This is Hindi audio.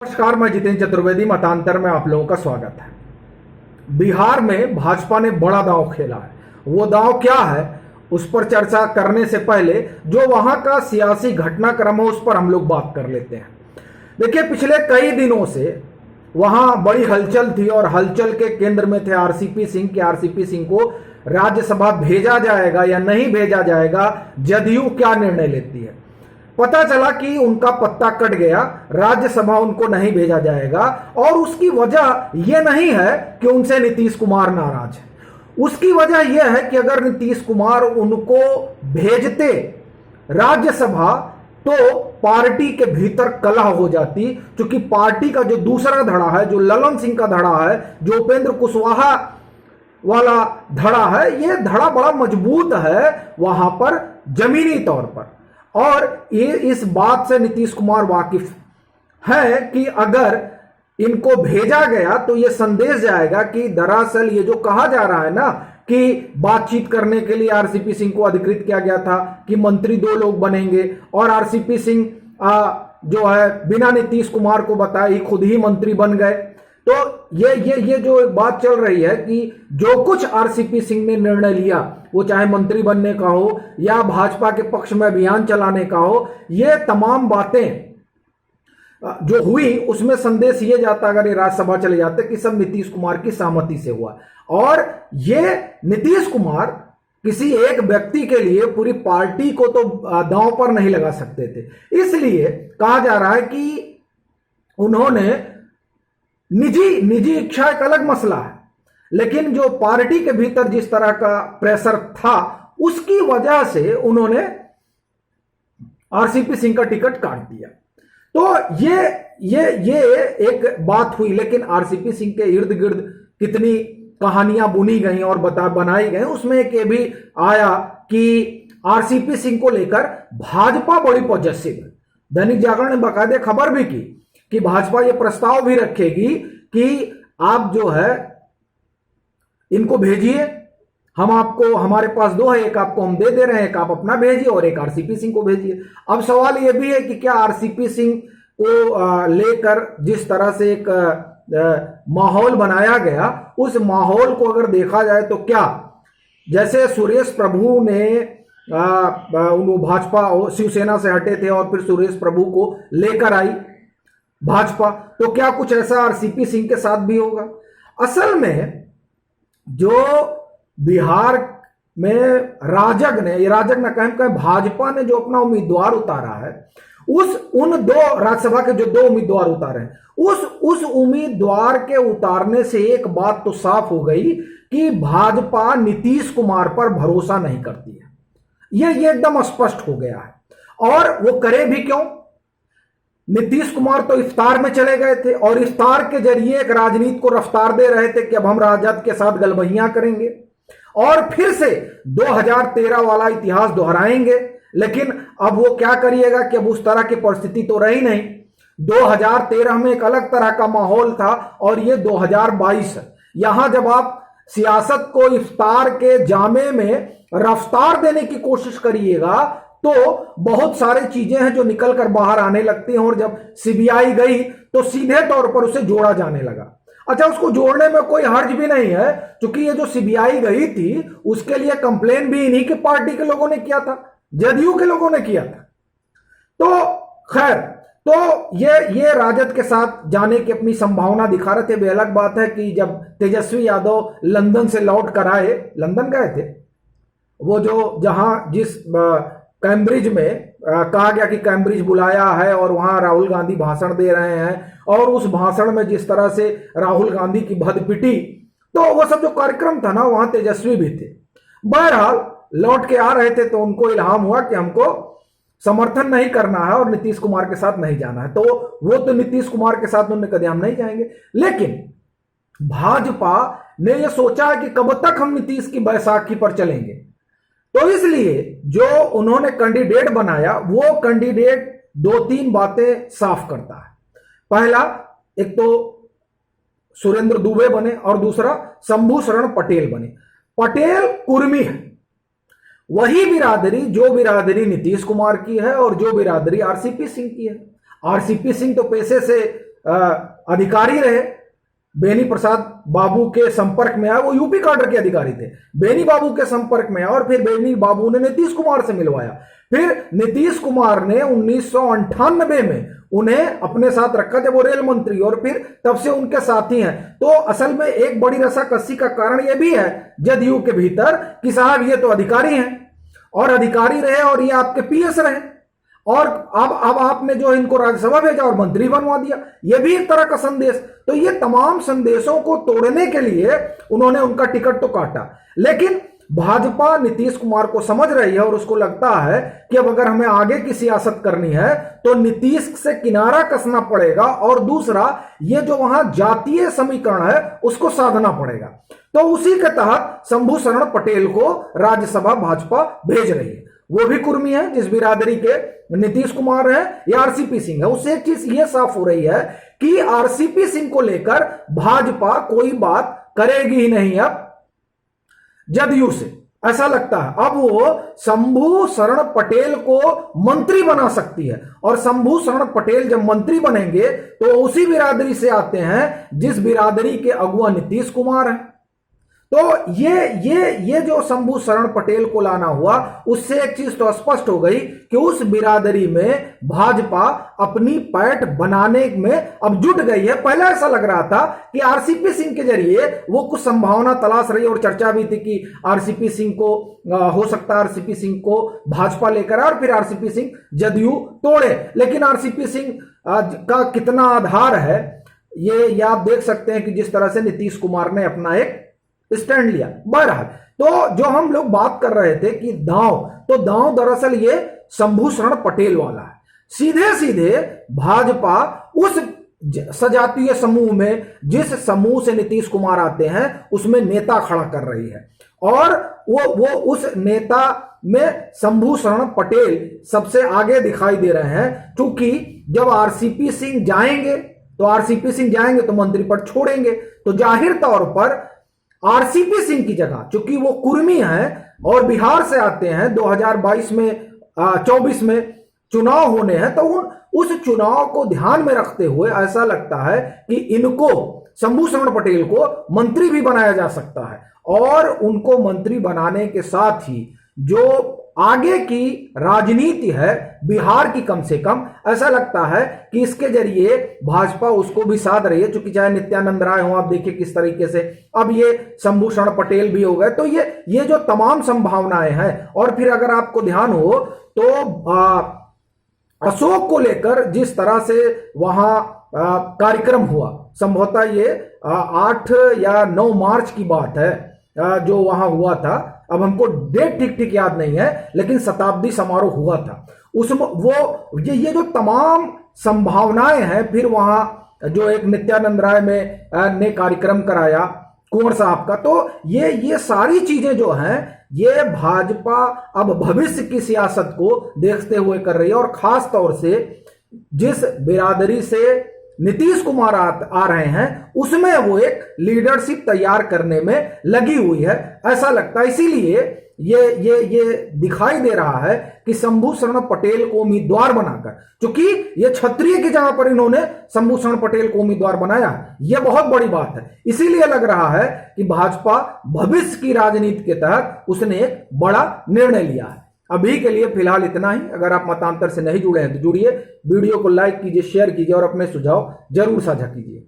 नमस्कार, मैं जितेंद्र चतुर्वेदी। मतांतर में आप लोगों का स्वागत है। बिहार में भाजपा ने बड़ा दांव खेला है। वो दांव क्या है उस पर चर्चा करने से पहले जो वहां का सियासी घटनाक्रम है उस पर हम लोग बात कर लेते हैं। देखिए, पिछले कई दिनों से वहां बड़ी हलचल थी और हलचल के केंद्र में थे आरसीपी सिंह कि आरसीपी सिंह को राज्यसभा भेजा जाएगा या नहीं भेजा जाएगा, जदयू क्या निर्णय लेती है। पता चला कि उनका पत्ता कट गया, राज्यसभा उनको नहीं भेजा जाएगा। और उसकी वजह यह नहीं है कि उनसे नीतीश कुमार नाराज है। उसकी वजह यह है कि अगर नीतीश कुमार उनको भेजते राज्यसभा तो पार्टी के भीतर कलह हो जाती, क्योंकि पार्टी का जो दूसरा धड़ा है, जो ललन सिंह का धड़ा है, जो उपेंद्र कुशवाहा वाला धड़ा है, यह धड़ा बड़ा मजबूत है वहां पर जमीनी तौर पर। और ये इस बात से नीतीश कुमार वाकिफ है कि अगर इनको भेजा गया तो ये संदेश जाएगा कि दरअसल ये जो कहा जा रहा है ना कि बातचीत करने के लिए आरसीपी सिंह को अधिकृत किया गया था कि मंत्री 2 लोग बनेंगे, और आरसीपी सिंह जो है बिना नीतीश कुमार को बताए ही खुद ही मंत्री बन गए। तो ये जो एक बात चल रही है कि जो कुछ आरसीपी सिंह ने निर्णय लिया, वो चाहे मंत्री बनने का हो या भाजपा के पक्ष में अभियान चलाने का हो, ये तमाम बातें जो हुई उसमें संदेश ये जाता अगर ये राज्यसभा चले जाते कि सब नीतीश कुमार की सहमति से हुआ। और ये नीतीश कुमार किसी एक व्यक्ति के लिए पूरी पार्टी को तो दांव पर नहीं लगा सकते थे। इसलिए कहा जा रहा है कि उन्होंने निजी इच्छा एक अलग मसला है, लेकिन जो पार्टी के भीतर जिस तरह का प्रेशर था उसकी वजह से उन्होंने आरसीपी सिंह का टिकट काट दिया। तो ये एक बात हुई। लेकिन आरसीपी सिंह के इर्द गिर्द कितनी कहानियां बुनी गई और बनाई गई, उसमें एक ये भी आया कि आरसीपी सिंह को लेकर भाजपा बड़ी पॉजिटिव है। दैनिक जागरण ने बाकायदे खबर भी की कि भाजपा ये प्रस्ताव भी रखेगी कि आप जो है इनको भेजिए, हम आपको, हमारे पास 2 है, एक आपको हम दे रहे हैं, एक आप अपना भेजिए और एक आरसीपी सिंह को भेजिए। अब सवाल यह भी है कि क्या आरसीपी सिंह को लेकर जिस तरह से एक माहौल बनाया गया, उस माहौल को अगर देखा जाए तो क्या, जैसे सुरेश प्रभु ने भाजपा शिवसेना से हटे थे और फिर सुरेश प्रभु को लेकर आई भाजपा, तो क्या कुछ ऐसा आरसीपी सिंह के साथ भी होगा। असल में जो बिहार में राजग न कहें भाजपा ने जो अपना उम्मीदवार उतारा है, उन 2 राज्यसभा के जो 2 उम्मीदवार उतारे हैं, उस उम्मीदवार के उतारने से एक बात तो साफ हो गई कि भाजपा नीतीश कुमार पर भरोसा नहीं करती है। ये एकदम स्पष्ट हो गया है। और वो करे भी क्यों? नीतीश कुमार तो इफ्तार में चले गए थे और इफ्तार के जरिए एक राजनीति को रफ्तार दे रहे थे कि अब हम राजद के साथ गलबहियां करेंगे और फिर से 2013 वाला इतिहास दोहराएंगे। लेकिन अब वो क्या करिएगा कि अब उस तरह की परिस्थिति तो रही नहीं। 2013 में एक अलग तरह का माहौल था और ये 2022 है। यहां जब आप सियासत को इफ्तार के जामे में रफ्तार देने की कोशिश करिएगा तो बहुत सारी चीजें हैं जो निकल कर बाहर आने लगती हैं। और जब सीबीआई गई तो सीधे तौर पर उसे जोड़ा जाने लगा। अच्छा, उसको जोड़ने में कोई हर्ज भी नहीं है, क्योंकि ये जो सीबीआई गई थी उसके लिए कंप्लेन भी इन्हीं के पार्टी के लोगों ने किया था, जदयू के लोगों ने किया था। तो खैर, तो ये राजद के साथ जाने की अपनी संभावना दिखा रहे थे। अलग बात है कि जब तेजस्वी यादव लंदन से लौट कर आए, लंदन गए थे, वो जो जहां जिस कैम्ब्रिज में कहा गया कि कैम्ब्रिज बुलाया है और वहां राहुल गांधी भाषण दे रहे हैं, और उस भाषण में जिस तरह से राहुल गांधी की भदपिटी, तो वो सब जो कार्यक्रम था ना, वहां तेजस्वी भी थे। बहरहाल लौट के आ रहे थे तो उनको इल्हाम हुआ कि हमको समर्थन नहीं करना है और नीतीश कुमार के साथ नहीं जाना है। तो वो तो नीतीश कुमार के साथ उन्होंने कहा हम नहीं जाएंगे। लेकिन भाजपा ने यह सोचा है कि कब तक हम नीतीश की बैसाखी पर चलेंगे, तो इसलिए जो उन्होंने कैंडिडेट बनाया वो कैंडिडेट 2-3 बातें साफ करता है। पहला, एक तो सुरेंद्र दुबे बने और दूसरा शंभू शरण पटेल बने। पटेल कुर्मी है, वही बिरादरी जो बिरादरी नीतीश कुमार की है और जो बिरादरी आरसीपी सिंह की है। आरसीपी सिंह तो पेशे से अधिकारी रहे, बेनी प्रसाद बाबू के संपर्क में आए, वो यूपी काडर के अधिकारी थे, बेनी बाबू के संपर्क में आए और फिर बेनी बाबू ने नीतीश कुमार से मिलवाया। फिर नीतीश कुमार ने 1998 में उन्हें अपने साथ रखा जब वो रेल मंत्री, और फिर तब से उनके साथी हैं। तो असल में एक बड़ी रसाकसी का कारण यह भी है जदयू के भीतर कि साहब ये तो अधिकारी हैं और अधिकारी रहे और ये आपके पीएस रहे, और अब आपने जो इनको राज्यसभा भेजा और मंत्री बनवा दिया, ये भी एक तरह का संदेश। तो ये तमाम संदेशों को तोड़ने के लिए उन्होंने उनका टिकट तो काटा, लेकिन भाजपा नीतीश कुमार को समझ रही है और उसको लगता है कि अब अगर हमें आगे की सियासत करनी है तो नीतीश से किनारा कसना पड़ेगा, और दूसरा ये जो वहां जातीय समीकरण है उसको साधना पड़ेगा। तो उसी के तहत शंभू शरण पटेल को राज्यसभा भाजपा भेज रही है। वो भी कुर्मी है जिस बिरादरी के नीतीश कुमार है या आरसीपी सिंह है। उससे एक चीज ये साफ हो रही है कि आरसीपी सिंह को लेकर भाजपा कोई बात करेगी ही नहीं अब जदयू से, ऐसा लगता है। अब वो शंभू शरण पटेल को मंत्री बना सकती है, और शंभू शरण पटेल जब मंत्री बनेंगे तो उसी बिरादरी से आते हैं जिस बिरादरी के अगुआ नीतीश कुमार हैं। तो ये जो शंभू शरण पटेल को लाना हुआ, उससे एक चीज तो स्पष्ट हो गई कि उस बिरादरी में भाजपा अपनी पैठ बनाने में अब जुट गई है। पहले ऐसा लग रहा था कि आरसीपी सिंह के जरिए वो कुछ संभावना तलाश रही, और चर्चा भी थी कि आरसीपी सिंह को हो सकता है आरसीपी सिंह को भाजपा लेकर आए और फिर आरसीपी सिंह जदयू तोड़े। लेकिन आरसीपी सिंह का कितना आधार है ये आप देख सकते हैं कि जिस तरह से नीतीश कुमार ने अपना एक स्टैंड लिया। बहरहाल, तो जो हम लोग बात कर रहे थे कि दांव दरअसल ये शंभू शरण पटेल वाला है। सीधे सीधे भाजपा उस सजातीय समूह में, जिस समूह से नीतीश कुमार आते हैं, उसमें नेता खड़ा कर रही है, और वो उस नेता में शंभू शरण पटेल सबसे आगे दिखाई दे रहे हैं। क्योंकि जब आरसीपी सिंह जाएंगे तो मंत्री पद छोड़ेंगे, तो जाहिर तौर पर आरसीपी सिंह की जगह, चूंकि वो कुर्मी हैं और बिहार से आते हैं, 2022 में 24 में चुनाव होने हैं, तो उस चुनाव को ध्यान में रखते हुए ऐसा लगता है कि इनको, शंभू शरण पटेल को मंत्री भी बनाया जा सकता है। और उनको मंत्री बनाने के साथ ही जो आगे की राजनीति है बिहार की, कम से कम ऐसा लगता है कि इसके जरिए भाजपा उसको भी साध रही है। चूंकि चाहे नित्यानंद राय हो, आप देखिए किस तरीके से अब ये शंभू शरण पटेल भी हो गए। तो ये जो तमाम संभावनाएं हैं, और फिर अगर आपको ध्यान हो तो अशोक को लेकर जिस तरह से वहां कार्यक्रम हुआ, संभवतः ये 8 या 9 मार्च की बात है जो वहां हुआ था। अब हमको डेट ठीक याद नहीं है, लेकिन शताब्दी समारोह हुआ था उसमें। वो ये जो तमाम संभावनाएं हैं, फिर वहां जो एक नित्यानंद राय ने कार्यक्रम कराया कुंवर साहब का, तो ये सारी चीजें जो हैं, ये भाजपा अब भविष्य की सियासत को देखते हुए कर रही है। और खास तौर से जिस बिरादरी से नीतीश कुमार आ रहे हैं, उसमें वो एक लीडरशिप तैयार करने में लगी हुई है, ऐसा लगता है। इसीलिए ये दिखाई दे रहा है कि शंभू शरण पटेल को उम्मीदवार बनाकर, क्योंकि ये क्षत्रिय की जगह पर इन्होंने शंभू शरण पटेल को उम्मीदवार बनाया, ये बहुत बड़ी बात है। इसीलिए लग रहा है कि भाजपा भविष्य की राजनीति के तहत उसने एक बड़ा निर्णय लिया है। अभी के लिए फिलहाल इतना ही। अगर आप मतांतर से नहीं जुड़े हैं तो जुड़िए, वीडियो को लाइक कीजिए, शेयर कीजिए और अपने सुझाव जरूर साझा कीजिए।